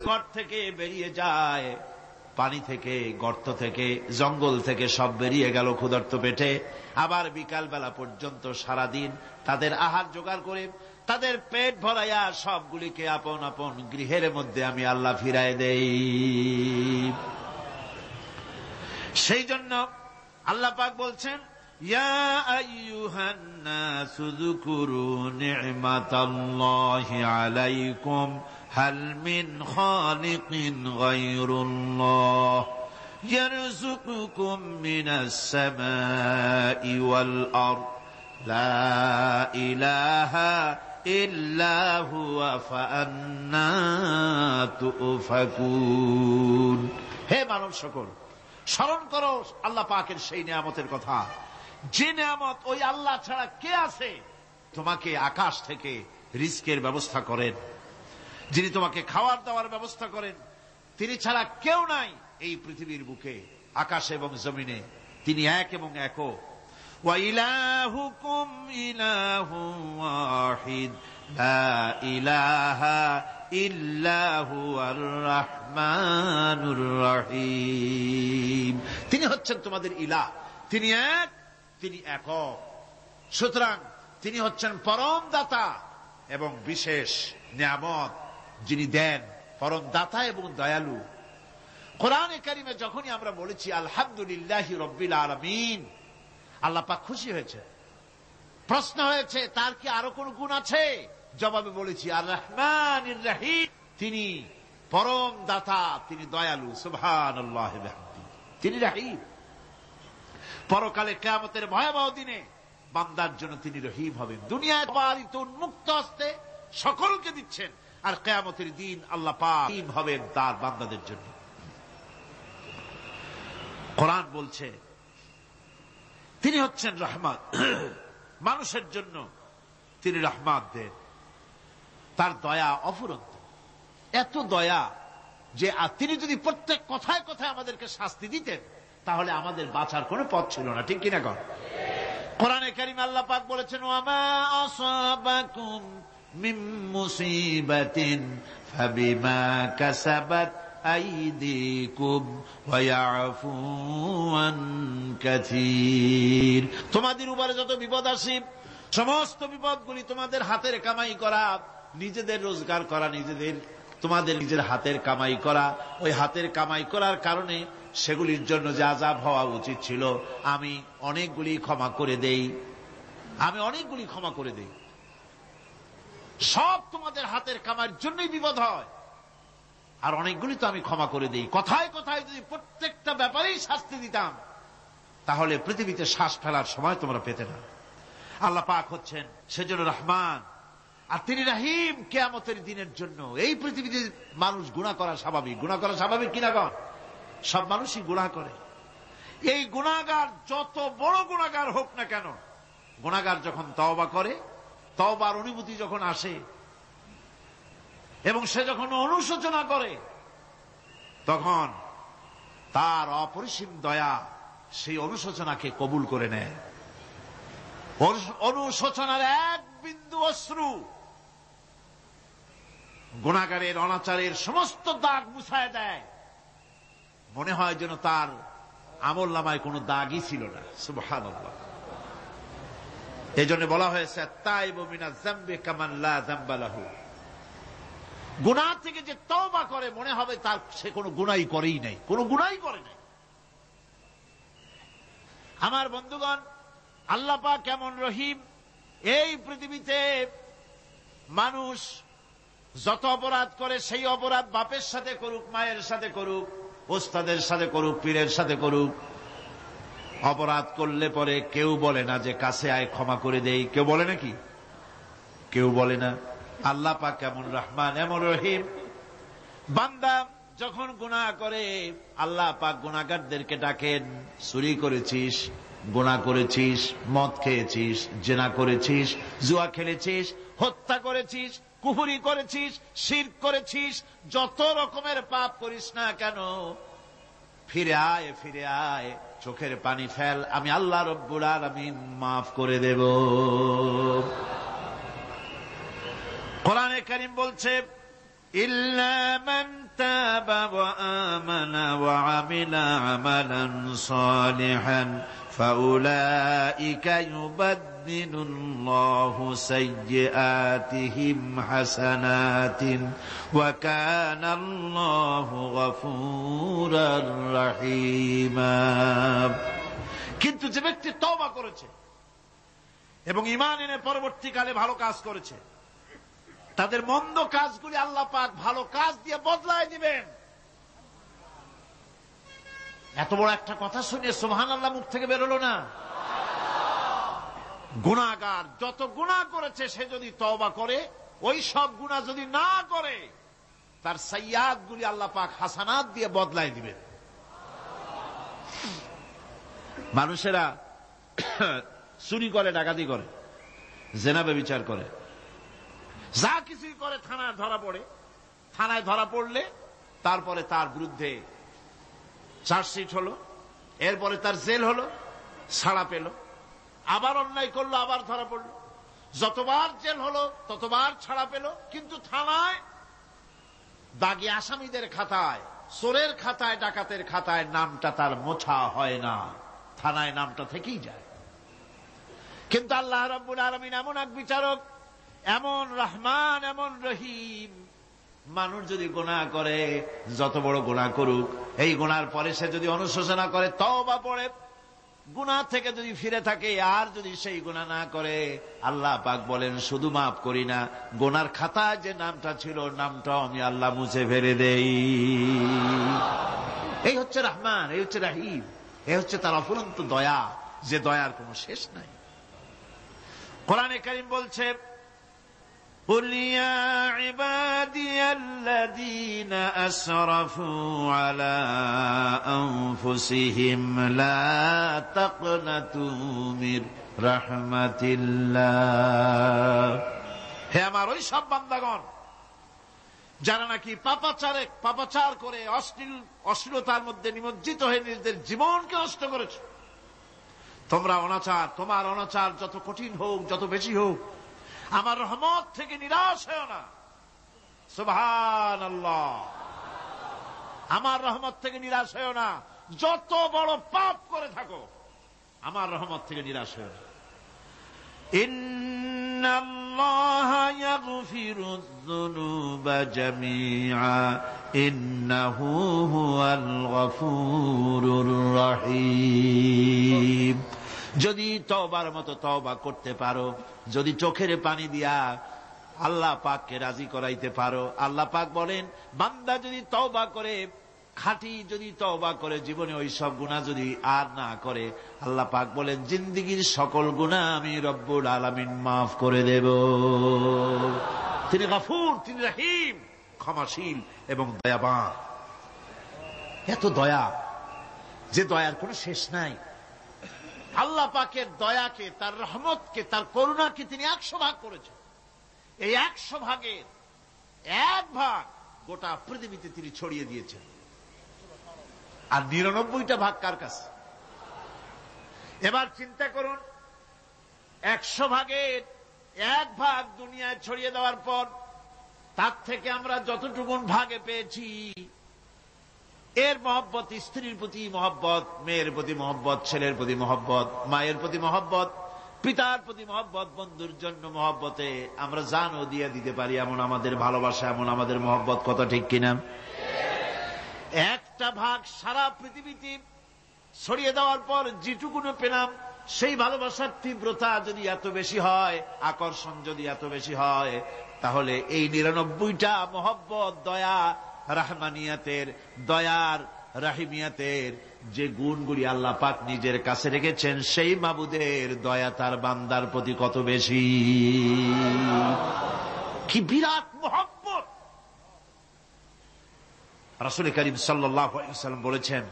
ঘর থেকে বেরিয়ে যায়, পানি থেকে, গর্ত থেকে, জঙ্গল থেকে সব বেরিয়ে গেল ক্ষুধার্ত পেটে। আবার বিকাল বেলা পর্যন্ত সারাদিন তাদের আহার জোগাড় করে তাদের পেট ভরাইয়া সবগুলিকে আপন আপন গৃহের মধ্যে আমি আল্লাহ ফিরায় দেই। সেই জন্য আল্লাহ পাক বলছেন, ইয়া আইয়ুহান নাসু যকুরু নি'মাতাল্লাহি আলাইকুম হাল মিন খালিকিন গায়রুল্লাহ ইয়ারযুকুকুম মিনাস সামাই ওয়াল আরদ লা ইলাহা ইল্লা হুয়া ফাআন্না তুফাকুন। হে মানব সকল, স্মরণ করো আল্লাহ পাকের সেই নিয়ামতের কথা, যে নিয়ামত ওই আল্লাহ ছাড়া কে আছে? তোমাকে আকাশ থেকে রিজকের ব্যবস্থা করেন, যিনি তোমাকে খাওয়ার দাওয়ার ব্যবস্থা করেন, তিনি ছাড়া কেউ নাই এই পৃথিবীর বুকে, আকাশে এবং জমিনে। তিনি এক এবং একক। ওয়া ইলাহুকুম ইলাহুন ওয়াহিদ লা ইলাহা ইল্লা হুয়ার রাহমানুর রহিম। তিনি হচ্ছেন তোমাদের ইলাহ, তিনি এক, তিনি একক। সুতরাং তিনি হচ্ছেন পরম দাতা এবং বিশেষ নিয়ামত যিনি দেন, পরম দাতা এবং দয়ালু। কোরআনে কারিমে যখনই আমরা বলেছি আলহামদুলিল্লাহি রাব্বিল আলামিন, আল্লাহ পাক খুশি হয়েছে। প্রশ্ন হয়েছে তার কি আরো কোন গুণ আছে? জবাবে বলেছি আর রহমানির রহিম, তিনি পরম দাতা, তিনি দয়ালু। সুবহানাল্লাহি ওয়া বিহামদিহি, তিনি রহিম। পরকালে কিয়ামতের ভয়াবহ দিনে বান্দার জন্য তিনি রহিম হবেন। দুনিয়ায় বাড়িতে উন্মুক্ত হস্তে সকলকে দিচ্ছেন, আর কিয়ামতের দিন আল্লাহ পাক রহিম হবেন তার বান্দাদের জন্য। কোরআন বলছে তিনি হচ্ছেন রহমত, মানুষের জন্য তিনি রহমত দেন। তার দয়া অফুরন্ত, এত দয়া যে তিনি যদি প্রত্যেক কথায় কথায় আমাদেরকে শাস্তি দিতেন তাহলে আমাদের বাঁচার কোনো পথ ছিল না। ঠিক কিনা কর? কোরআনে কারিমে আল্লাহ পাক বলেছেন, ওয়ামা আসাবাকুম মিন মুসিবাতিন ফাবিমা কাসাবাত আইদিকুম ওয়া ইয়াফু আন কাসীর। তোমাদের উপরে যত বিপদ আসে, সমস্ত বিপদগুলি তোমাদের হাতের কামাই করা, নিজেদের রোজগার করা, তোমাদের নিজের হাতের কামাই করা। ওই হাতের কামাই করার কারণে সেগুলির জন্য যে আযাব হওয়া উচিত ছিল আমি অনেকগুলি ক্ষমা করে দেই, আমি অনেকগুলি ক্ষমা করে দেই। সব তোমাদের হাতের কামাইয়ের জন্যই বিপদ হয়, আর অনেকগুলি তো আমি ক্ষমা করে দেই। কথায় কথায় যদি প্রত্যেকটা ব্যাপারেই শাস্তি দিতাম তাহলে পৃথিবীতে শ্বাস ফেলার সময় তোমরা পেতে না। আল্লাহ পাক হচ্ছেন সেজন্য রহমান, আর তিনি রহিম। কিয়ামতের দিনের জন্য এই পৃথিবীতে মানুষ গুনাহ করা স্বাভাবিক। গুনাহ করা স্বাভাবিক কিনা কর? সব মানুষই গুনাহ করে। এই গুনাহগার যত বড় গুনাহগার হোক না কেন, গুনাহগার যখন তওবা করে, তওবার অনুভূতি যখন আসে এবং সে যখন অনুশোচনা করে, তখন তার অপরিসীম দয়া সেই অনুশোচনাকে কবুল করে নেয়। অনুশোচনার এক বিন্দু অশ্রু গুনাহগারের অনাচারের সমস্ত দাগ মুছায় দেয়। মনে হয় যেন তার আমল নামায় কোনো দাগই ছিল না। সুবহানাল্লাহ। এই জন্য বলা হয়েছে তাইবু মিনাজ যামবি কামান লা যামবা লাহু। গুনাহ থেকে যে তওবা করে মনে হবে তার সে কোনো গুনাহই করেই নাই, কোনো গুনাহই করে নাই। আমার বন্ধুগণ, আল্লাহ পাক কেমন রহিম! এই পৃথিবীতে মানুষ যত অপরাধ করে, সেই অপরাধ বাপের সাথে করুক, মায়ের সাথে করুক, ওস্তাদের সাথে করুক, পীরের সাথে করুক, অপরাধ করলে পরে কেউ বলে না যে কাছে আয় ক্ষমা করে দেই। কেউ বলে নাকি? কেউ বলে না। আল্লাহ পাক কেমন রহমান, এমন রহিম! বান্দা যখন গুনাহ করে আল্লাহ পাক গুনাহগারদেরকে ডাকেন, চুরি করেছিস, গুনাহ করেছিস, মদ খেয়েছিস, জিনা করেছিস, জুয়া খেলেছিস, হত্যা করেছিস, কুফরি করেছিস, শিরক করেছিস, যত রকমের পাপ করিস না কেন, ফিরে আয়, ফিরে আয়, চোখের পানি ফেল, আমি আল্লাহ রব্বুল আলামিন মাফ করে দেব। কোরআনে কারীম বলছে ইল্লা মান وعمل عملا صالحا فأولئك يبدل الله سيئاتهم حسنات وكان الله غفورا رحيما। কিন্তু যে ব্যক্তি তওবা করেছে এবং ঈমান এনে পরবর্তীকালে ভালো কাজ করেছে, তাদের মন্দ কাজগুলি আল্লাহ পাক ভালো কাজ দিয়ে বদলায় দিবেন। এত বড় একটা কথা শুনে সুবহানাল্লাহ মুখ থেকে বেরোলো না? গুনাহগার যত গুনাহ করেছে সে যদি তওবা করে, ওই সব গুনাহ যদি না করে, তার সাইয়্যাতগুলি আল্লাহ পাক হাসানাত দিয়ে বদলায় দিবেন। মানুষেরা চুরি করে, ডাকাতি করে, জেনা ব্যভিচার করে, যা কিছুই করে থানায় ধরা পড়ে। থানায় ধরা পড়লে তারপরে তার বিরুদ্ধে চার্জশিট হলো, এরপরে তার জেল হলো, ছাড়া পেল, আবার অন্যায় করলো, আবার ধরা পড়লো, যতবার জেল হলো ততবার ছাড়া পেল, কিন্তু থানায় দাগী আসামিদের খাতায়, চোরের খাতায়, ডাকাতের খাতায় নামটা তার মোছা হয় না, থানায় নামটা থেকেই যায়। কিন্তু আল্লাহ রাব্বুল আলামিন এমন এক বিচারক, এমন রহমান, এমন রহিম। মানুষ যদি গুনাহ করে, যত বড় গুনাহ করুক, এই গুনার পরে সে যদি অনুশোচনা করে, তওবা পড়ে, গুনাহ থেকে যদি ফিরে থাকে, আর যদি সেই গুনাহ না করে, আল্লাহ পাক বলেন শুধু মাফ করি না, গুনার খাতায় যে নামটা ছিল নামটাও আমি আল্লাহ মুছে ফেলে দেই। এই হচ্ছে রহমান, এই হচ্ছে রহিম, এই হচ্ছে তার অফুরন্ত দয়া, যে দয়ার কোনো শেষ নাই। কোরআনে কারীম বলছে, قل يا عبادي الذين أسرفوا على أنفسهم لا تقنطوا من رحمة الله। হে আমার ওই সব বান্দাগণ যারা নাকি পাপাচার করে অশ্লীলতার মধ্যে নিমজ্জিত হয়ে নিজেদের জীবনকে নষ্ট করেছে, তোমার অনাচার যত কঠিন হোক, যত বেশি হোক, আমার রহমত থেকে নিরাশ হয় না। সুবহানাল্লাহ, আমার রহমত থেকে নিরাশ হয় না। যত বড় পাপ করে থাকো, আমার রহমত থেকে নিরাশ হয় না। ইন্নাল্লাহা ইয়াগফিরুয যুনুবা জামিআ ইন্নাহু হুয়াল গফুরুর রহিম। যদি তওবার মতো তওবা করতে পারো, যদি চোখের পানি দিয়া আল্লাহ পাককে রাজি করাইতে পারো, আল্লাহ পাক বলেন বান্দা যদি তওবা করে, খাঁটি যদি তওবা করে, জীবনে ওই সব গুনাহ যদি আর না করে, আল্লাহ পাক বলেন জিন্দেগীর সকল গুনাহ আমি রব্বুল আলামিন মাফ করে দেব। তিনি গফুর, তিনি রহিম, ক্ষমাশীল এবং দয়াবান। এত দয়া, যে দয়ার কোনো শেষ নাই। আল্লাহ পাকের দয়াকে, তার রহমতকে, তার করুণাকে তিনি 100 ভাগ করেছেন। এই 100 ভাগের 1 ভাগ গোটা পৃথিবীতে তিনি ছড়িয়ে দিয়েছেন। আর 99টা ভাগ কার কাছে? এবার চিন্তা করুন, 100 ভাগের 1 ভাগ দুনিয়ায় ছড়িয়ে দেওয়ার পর তার থেকে আমরা যতটুকুন ভাগে পেয়েছি, এর মহব্বত, স্ত্রীর প্রতি মহব্বত, মেয়ের প্রতি মহব্বত, ছেলের প্রতি মহব্বত, মায়ের প্রতি মহব্বত, পিতার প্রতি মহব্বত, বন্ধুর জন্য মহব্বতে আমরা জানও দিয়ে দিতে পারি, এমন আমাদের ভালোবাসা, এমন আমাদের মহব্বত, কত ঠিক কিনা? 1টা ভাগ সারা পৃথিবীতে ছড়িয়ে দেওয়ার পর যেটুকুনো পেলাম, সেই ভালোবাসার তীব্রতা যদি এত বেশি হয়, আকর্ষণ যদি এত বেশি হয়, তাহলে এই 99টা মহব্বত, দয়া, রহমানিয়াতের, দয়ার, রাহিমিয়াতের যে গুণগুলি আল্লাহ পাক নিজের কাছে রেখেছেন, সেই মাবুদের দয়া তার বান্দার প্রতি কত বেশি, কি বিরাট মহব্বত। রাসূল করিম সাল্লাল্লাহু আলাইহি ওয়াসাল্লাম বলেছেন,